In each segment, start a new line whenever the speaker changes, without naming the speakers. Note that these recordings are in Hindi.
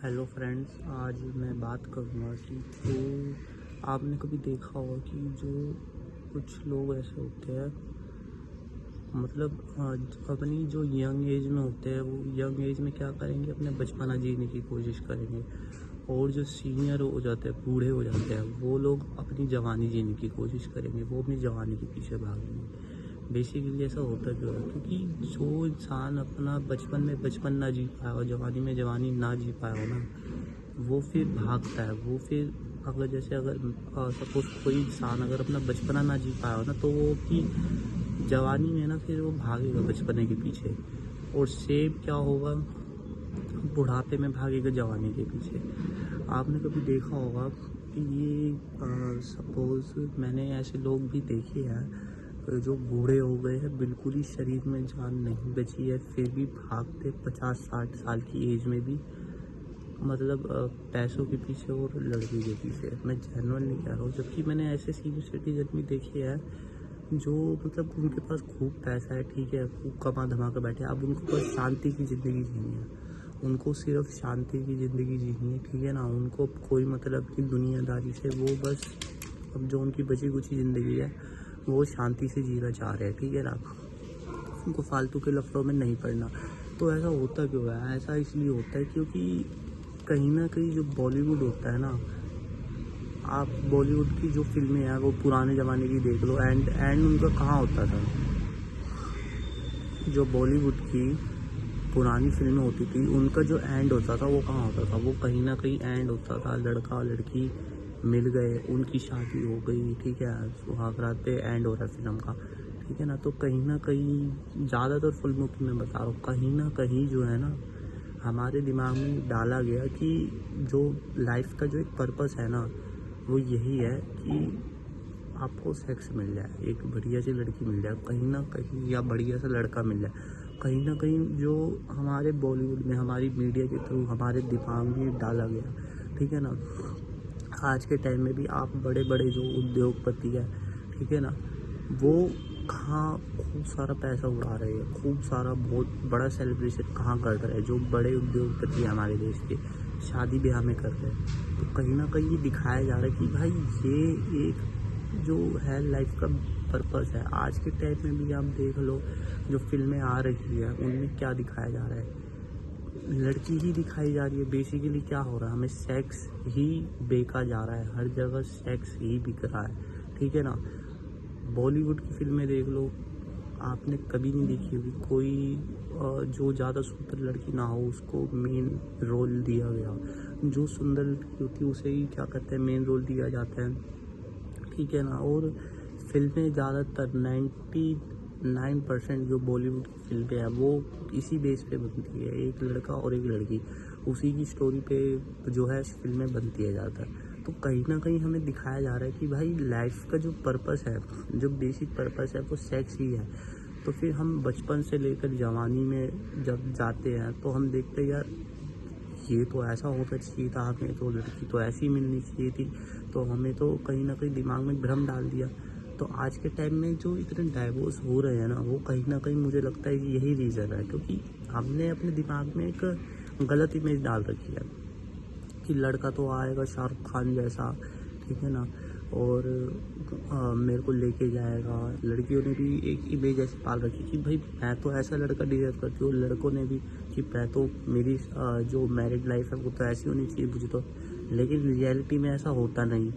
हेलो फ्रेंड्स, आज मैं बात करूँगा कि जो आपने कभी देखा होगा कि जो कुछ लोग ऐसे होते हैं, मतलब अपनी जो यंग एज में होते हैं वो यंग एज में क्या करेंगे, अपने बचपना जीने की कोशिश करेंगे। और जो सीनियर हो जाते हैं, बूढ़े हो जाते हैं, वो लोग अपनी जवानी जीने की कोशिश करेंगे, वो अपनी जवानी के पीछे भागेंगे। बेसिकली ऐसा होता क्यों है? क्योंकि जो इंसान अपना बचपन में बचपन ना जी पाया हो, जवानी में जवानी ना जी पाया हो ना, वो फिर भागता है। वो फिर अगर सपोज कोई इंसान अगर अपना बचपना ना जी पाया हो ना, तो वो अपनी जवानी में ना फिर वो भागेगा बचपने के पीछे। और सेम क्या होगा, बुढ़ापे में भागेगा जवानी के पीछे। आपने कभी देखा होगा कि ये सपोज मैंने ऐसे लोग भी देखे हैं जो बूढ़े हो गए हैं, बिल्कुल ही शरीर में जान नहीं बची है, फिर भी भागते 50-60 साल की एज में भी, मतलब पैसों के पीछे और लड़की के पीछे। मैं जेन्युइनली कह रहा हूँ। जबकि मैंने ऐसे सीनियर सिटीजन भी देखे हैं जो मतलब उनके पास खूब पैसा है, ठीक है, खूब कमा धमा कर बैठे, अब उनको बस शांति की ज़िंदगी जीनी है। उनको सिर्फ शांति की ज़िंदगी जीनी है, ठीक है ना। उनको कोई मतलब की दुनियादारी से, वो बस अब जो उनकी बची कुची ज़िंदगी है वो शांति से जीना चाह रहे हैं, ठीक है ना। उनको फालतू के लफड़ों में नहीं पड़ना। तो ऐसा होता क्यों है? ऐसा इसलिए होता है क्योंकि कहीं ना कहीं जो बॉलीवुड होता है ना, आप बॉलीवुड की जो फिल्में हैं वो पुराने ज़माने की देख लो, एंड उनका कहाँ होता था। जो बॉलीवुड की पुरानी फिल्में होती थी उनका जो एंड होता था वो कहाँ होता था? वो कहीं ना कहीं एंड होता था, लड़का लड़की मिल गए, उनकी शादी हो गई, ठीक है, सुहाग रात पे एंड हो रहा है फिल्म का, ठीक है ना। तो कहीं ना कहीं ज़्यादातर फिल्मों की मैं बता रहा हूँ, कहीं ना कहीं जो है ना, हमारे दिमाग में डाला गया कि जो लाइफ का जो एक पर्पस है ना, वो यही है कि आपको सेक्स मिल जाए, एक बढ़िया सी लड़की मिल जाए कहीं ना कहीं, या बढ़िया सा लड़का मिल जाए कहीं ना कहीं। जो हमारे बॉलीवुड में, हमारी मीडिया के थ्रू हमारे दिमाग में डाला गया, ठीक है ना। आज के टाइम में भी आप बड़े बड़े जो उद्योगपति है, ठीक है ना, वो कहाँ खूब सारा पैसा उड़ा रहे हैं, खूब सारा बहुत बड़ा सेलिब्रेशन कहाँ कर रहे हैं। जो बड़े उद्योगपति हैं हमारे देश के, शादी ब्याह में कर रहे हैं। तो कहीं ना कहीं ये दिखाया जा रहा है कि भाई ये एक जो है लाइफ का पर्पस है। आज के टाइम में भी आप देख लो, जो फिल्में आ रही है उनमें क्या दिखाया जा रहा है, लड़की ही दिखाई जा रही है। बेसिकली क्या हो रहा है, हमें सेक्स ही बेचा जा रहा है, हर जगह सेक्स ही बिक रहा है, ठीक है ना। बॉलीवुड की फिल्में देख लो, आपने कभी नहीं देखी होगी कोई जो ज़्यादा सुंदर लड़की ना हो उसको मेन रोल दिया गया। जो सुंदर लड़की होती है उसे ही क्या कहते हैं, मेन रोल दिया जाता है, ठीक है ना। और फिल्में ज़्यादातर 99% जो बॉलीवुड की फिल्में हैं वो इसी बेस पे बनती है, एक लड़का और एक लड़की, उसी की स्टोरी पे जो है फिल्में बनती है ज़्यादातर। तो कहीं ना कहीं हमें दिखाया जा रहा है कि भाई लाइफ का जो पर्पस है, जो बेसिक पर्पस है वो सेक्स ही है। तो फिर हम बचपन से लेकर जवानी में जब जाते हैं तो हम देखते हैं यार, ये तो ऐसा होना चाहिए था, हमें तो लड़की तो ऐसी मिलनी चाहिए थी, तो हमें तो कहीं ना कहीं दिमाग में भ्रम डाल दिया। तो आज के टाइम में जो इतने डाइवोर्स हो रहे हैं ना, वो कहीं ना कहीं मुझे लगता है कि यही रीज़न है, क्योंकि हमने अपने दिमाग में एक गलत इमेज डाल रखी है कि लड़का तो आएगा शाहरुख खान जैसा, ठीक है ना, और मेरे को लेके जाएगा। लड़कियों ने भी एक इमेज ऐसी पाल रखी कि भाई मैं तो ऐसा लड़का डिजर्व करती हूँ, लड़कों ने भी कि मैं तो मेरी जो मैरिड लाइफ है वो तो ऐसी होनी चाहिए मुझे तो। लेकिन रियलिटी में ऐसा होता नहीं,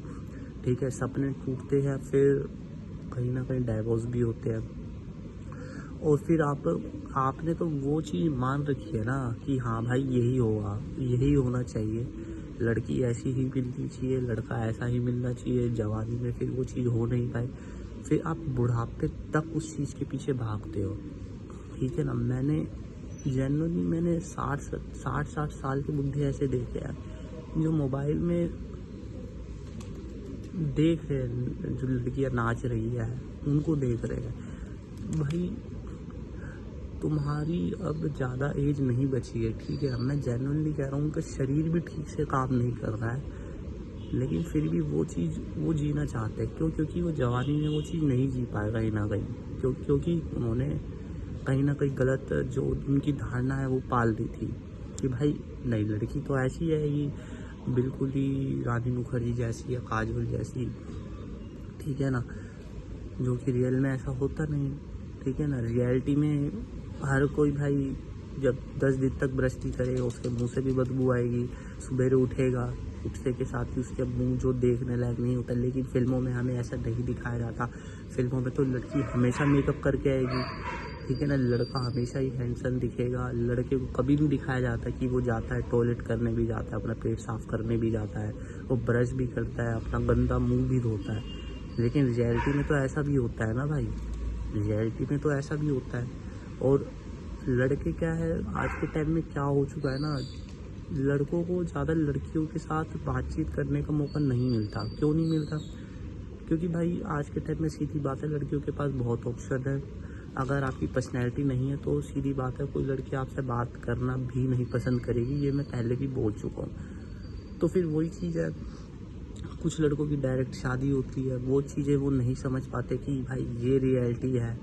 ठीक है। सपने टूटते हैं, फिर कहीं ना कहीं डाइवोर्स भी होते हैं। और फिर आपने तो वो चीज़ मान रखी है ना कि हाँ भाई यही होगा, यही होना चाहिए, लड़की ऐसी ही मिलनी चाहिए, लड़का ऐसा ही मिलना चाहिए। जवानी में फिर वो चीज़ हो नहीं पाए, फिर आप बुढ़ापे तक उस चीज़ के पीछे भागते हो, ठीक है ना। मैंने 60 साल के बुढ़े ऐसे देखे हैं जो मोबाइल में देख रहे हैं, जो लड़कियाँ नाच रही है उनको देख रहे हैं। भाई तुम्हारी अब ज़्यादा एज नहीं बची है, ठीक है, मैं जेन्युइनली कह रहा हूँ, उनका शरीर भी ठीक से काम नहीं कर रहा है, लेकिन फिर भी वो चीज़ वो जीना चाहते हैं। क्यों? क्योंकि वो जवानी में वो चीज़ नहीं जी पाए कहीं ना कहीं, क्योंकि उन्होंने कहीं ना कहीं गलत जो उनकी धारणा है वो पाल दी थी कि भाई नहीं, लड़की तो ऐसी है, ये बिल्कुल ही रानी मुखर्जी जैसी है, काजोल जैसी, ठीक है ना, जो कि रियल में ऐसा होता नहीं, ठीक है ना। रियलिटी में हर कोई भाई जब 10 दिन तक ब्रश नहीं करेगा उसके मुंह से भी बदबू आएगी, सुबह उठेगा, उठने के साथ ही उसके मुंह जो देखने लायक नहीं होता। लेकिन फिल्मों में हमें ऐसा नहीं दिखाया जाता। फिल्मों में तो लड़की हमेशा मेकअप करके आएगी, ठीक है ना, लड़का हमेशा ही हैंडसम दिखेगा। लड़के को कभी नहीं दिखाया जाता कि वो जाता है टॉयलेट करने भी जाता है, अपना पेट साफ करने भी जाता है, वो ब्रश भी करता है, अपना गंदा मुंह भी धोता है। लेकिन रियलिटी में तो ऐसा भी होता है ना भाई, रियलिटी में तो ऐसा भी होता है। और लड़के क्या है, आज के टाइम में क्या हो चुका है ना, लड़कों को ज़्यादा लड़कियों के साथ बातचीत करने का मौका नहीं मिलता। क्यों नहीं मिलता? क्योंकि भाई आज के टाइम में सीधी बात है, लड़कियों के पास बहुत ऑप्शन है। अगर आपकी पर्सनैलिटी नहीं है तो सीधी बात है, कोई लड़की आपसे बात करना भी नहीं पसंद करेगी। ये मैं पहले भी बोल चुका हूँ। तो फिर वही चीज़ है, कुछ लड़कों की डायरेक्ट शादी होती है, वो चीज़ें वो नहीं समझ पाते कि भाई ये रियलिटी है,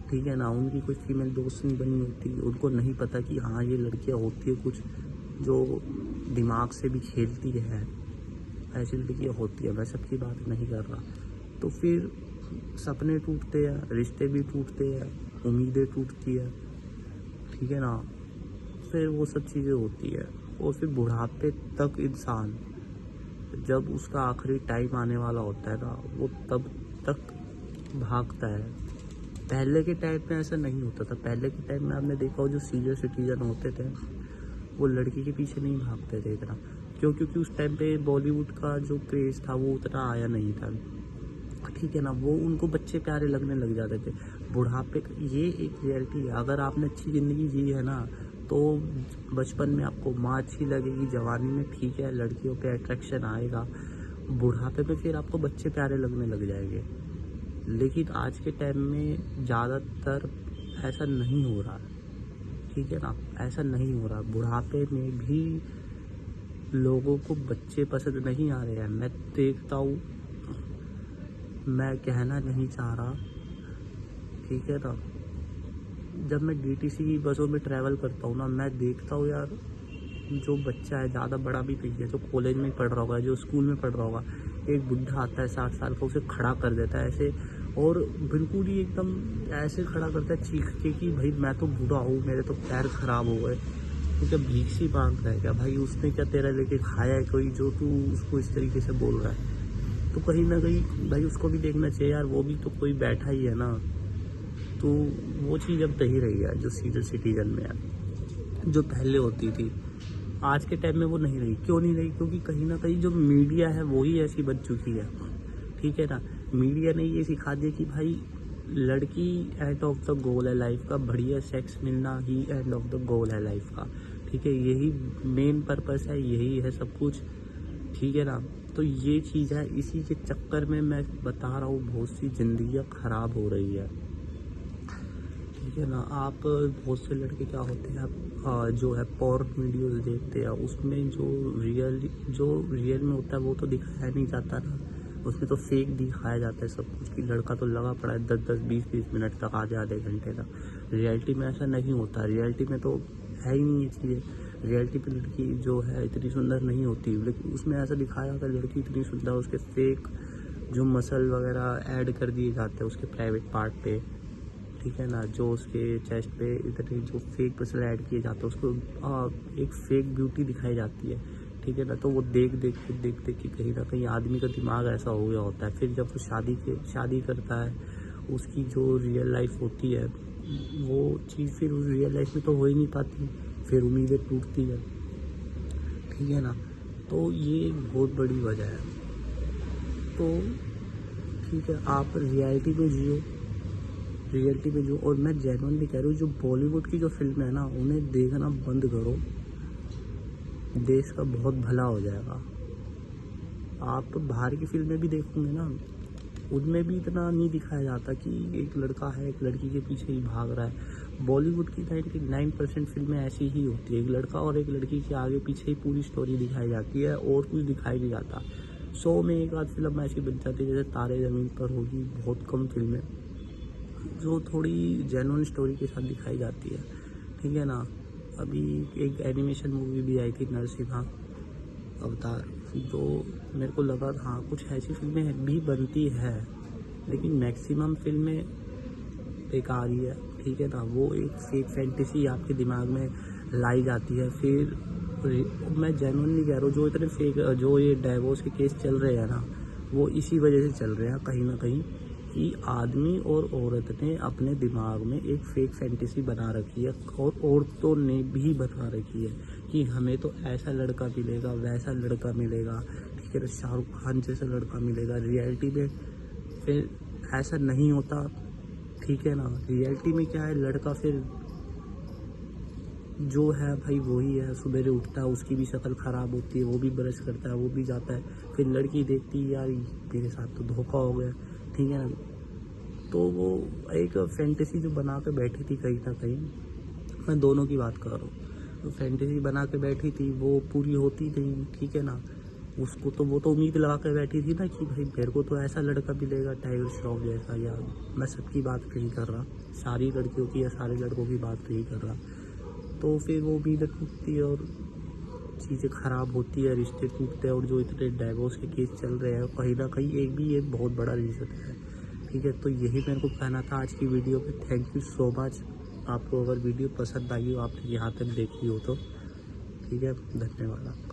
ठीक है ना। उनकी कोई फीमेल दोस्त नहीं बनी होती, उनको नहीं पता कि हाँ ये लड़कियाँ होती है कुछ जो दिमाग से भी खेलती है, ऐसी लड़कियाँ होती है। मैं सबकी बात नहीं कर रहा। तो फिर सपने टूटते हैं, रिश्ते भी टूटते हैं, उम्मीदें टूटती है, ठीक है ना। फिर वो सब चीज़ें होती है। और फिर बुढ़ापे तक इंसान, जब उसका आखिरी टाइम आने वाला होता है ना, वो तब तक भागता है। पहले के टाइम में ऐसा नहीं होता था। पहले के टाइम में आपने देखा हो, जो सीनियर सिटीजन होते थे वो लड़की के पीछे नहीं भागते थे इतना। क्यों? क्योंकि उस टाइम पे बॉलीवुड का जो क्रेज़ था वो उतना आया नहीं था, ठीक है ना। वो उनको बच्चे प्यारे लगने लग जाते थे। बुढ़ापे ये एक रियलिटी है। अगर आपने अच्छी ज़िंदगी जी है ना, तो बचपन में आपको माँ अच्छी लगेगी, जवानी में ठीक है लड़कियों पे अट्रैक्शन आएगा, बुढ़ापे पे फिर आपको बच्चे प्यारे लगने लग जाएंगे। लेकिन आज के टाइम में ज़्यादातर ऐसा नहीं हो रहा, ठीक है ना, ऐसा नहीं हो रहा। बुढ़ापे में भी लोगों को बच्चे पसंद नहीं आ रहे हैं। मैं देखता हूँ, मैं कहना नहीं चाह रहा, ठीक है ना, जब मैं डीटीसी की बसों में ट्रैवल करता हूँ ना, मैं देखता हूँ यार, जो बच्चा है, ज़्यादा बड़ा भी नहीं है, जो कॉलेज में पढ़ रहा होगा, जो स्कूल में पढ़ रहा होगा, एक बुढ़ा आता है 60 साल का, उसे खड़ा कर देता है ऐसे, और बिल्कुल ही एकदम ऐसे खड़ा करता है चीख के कि भाई मैं तो बूढ़ा हूँ, मेरे तो पैर खराब हो गए। तो क्या भीख सी मांग रहा है क्या भाई? उसने क्या तेरा लेके खाया है कोई, जो तू उसको इस तरीके से बोल रहा है? तो कहीं ना कहीं भाई उसको भी देखना चाहिए यार, वो भी तो कोई बैठा ही है ना। तो वो चीज़ अब नहीं रही है जो सीनियर सिटीजन में है, जो पहले होती थी। आज के टाइम में वो नहीं रही। क्यों नहीं रही? क्योंकि कहीं ना कहीं जो मीडिया है वही ऐसी बन चुकी है, ठीक है ना। मीडिया ने ये सिखा दिया कि भाई लड़की एंड ऑफ द गोल है लाइफ का, बढ़िया सेक्स मिलना ही एंड ऑफ द गोल है लाइफ का, ठीक है, यही मेन पर्पस है, यही है सब कुछ, ठीक है ना। तो ये चीज़ है, इसी के चक्कर में मैं बता रहा हूँ बहुत सी जिंदगियाँ खराब हो रही है, ठीक है ना। आप बहुत से लड़के क्या होते हैं, आप जो है पॉर्न वीडियोस देखते हैं, उसमें जो रियल में होता है वो तो दिखाया नहीं जाता ना, उसमें तो फेक दिखाया जाता है सब कुछ, कि लड़का तो लगा पड़ा है 10-10, 20-20 मिनट तक, आधे घंटे तक। रियलिटी में ऐसा नहीं होता। रियलिटी में तो है ही नहीं ये चीज़ें। रियलिटी पे लड़की जो है इतनी सुंदर नहीं होती, लेकिन उसमें ऐसा दिखाया जाता है लड़की इतनी सुंदर, उसके फेक जो मसल वगैरह ऐड कर दिए जाते हैं उसके प्राइवेट पार्ट पे, ठीक है ना, जो उसके चेस्ट पे इतने जो फेक मसल ऐड किए जाते हैं, उसको एक फेक ब्यूटी दिखाई जाती है, ठीक है ना। तो वो देख देख के कहीं ना कहीं आदमी का दिमाग ऐसा हो गया होता है। फिर जब वो शादी करता है, उसकी जो रियल लाइफ होती है वो चीज़ फिर उस रियल लाइफ में तो हो ही नहीं पाती, फिर उम्मीदें टूटती है, ठीक है ना। तो ये बहुत बड़ी वजह है। तो ठीक है, आप रियलिटी में जियो, और मैं जेन्युइनली कह रहा हूँ, जो बॉलीवुड की जो फिल्म है ना, उन्हें देखना बंद करो, देश का बहुत भला हो जाएगा। आप बाहर की फिल्में भी देखोगे ना, उनमें भी इतना नहीं दिखाया जाता कि एक लड़का है एक लड़की के पीछे ही भाग रहा है। बॉलीवुड की 99% फिल्में ऐसी ही होती है, एक लड़का और एक लड़की के आगे पीछे ही पूरी स्टोरी दिखाई जाती है, और कुछ दिखाई नहीं जाता। 100 में एक आध फिल्म ऐसी बन जाती है, जैसे तारे ज़मीन पर होगी, बहुत कम फिल्में जो थोड़ी जेन्युइन स्टोरी के साथ दिखाई जाती है, ठीक है ना। अभी एक एनिमेशन मूवी भी आई थी नरसिम्हा अवतार, जो मेरे को लगा हाँ कुछ ऐसी फिल्में भी बनती है, लेकिन मैक्सिमम फिल्में बेकार ही है, ठीक है ना। वो एक फेक फैंटेसी आपके दिमाग में लाई जाती है। फिर मैं जेन्युइनली कह रहा हूँ, जो इतने फेक जो ये डाइवोर्स के केस चल रहे हैं ना, वो इसी वजह से चल रहे हैं कहीं ना कहीं, कि आदमी और औरत ने अपने दिमाग में एक फेक फैंटेसी बना रखी है, और औरतों ने भी बना रखी है कि हमें तो ऐसा लड़का मिलेगा, वैसा लड़का मिलेगा, ठीक है ना, शाहरुख खान जैसा लड़का मिलेगा। रियलिटी में फिर ऐसा नहीं होता, ठीक है ना। रियलिटी में क्या है, लड़का फिर जो है भाई वही है, सुबह उठता है, उसकी भी शक्ल ख़राब होती है, वो भी ब्रश करता है, वो भी जाता है, फिर लड़की देखती है यार मेरे साथ तो धोखा हो गया, ठीक है ना। तो वो एक फैंटेसी जो बना के बैठी थी कहीं ना कहीं, मैं दोनों की बात कर रहा हूँ, तो फैंटेसी बना के बैठी थी वो पूरी होती नहीं, ठीक है ना। उसको तो वो तो उम्मीद लगा के बैठी थी ना कि भाई मेरे को तो ऐसा लड़का मिलेगा टाइगर श्रॉफ जैसा, या मैं सबकी बात नहीं कर रहा, सारी लड़कियों की या सारे लड़कों की बात नहीं कर रहा। तो फिर वो उम्मीद टूटती है और चीज़ें ख़राब होती है, रिश्ते टूटते हैं, और जो इतने डाइवोर्स के केस चल रहे हैं कहीं ना कहीं एक भी एक बहुत बड़ा रीज़न है, ठीक है। तो यही मेरे को कहना था आज की वीडियो में। Thank you so much. आपको अगर वीडियो पसंद आई हो, आपने यहाँ तक देखी हो तो ठीक है, धन्यवाद।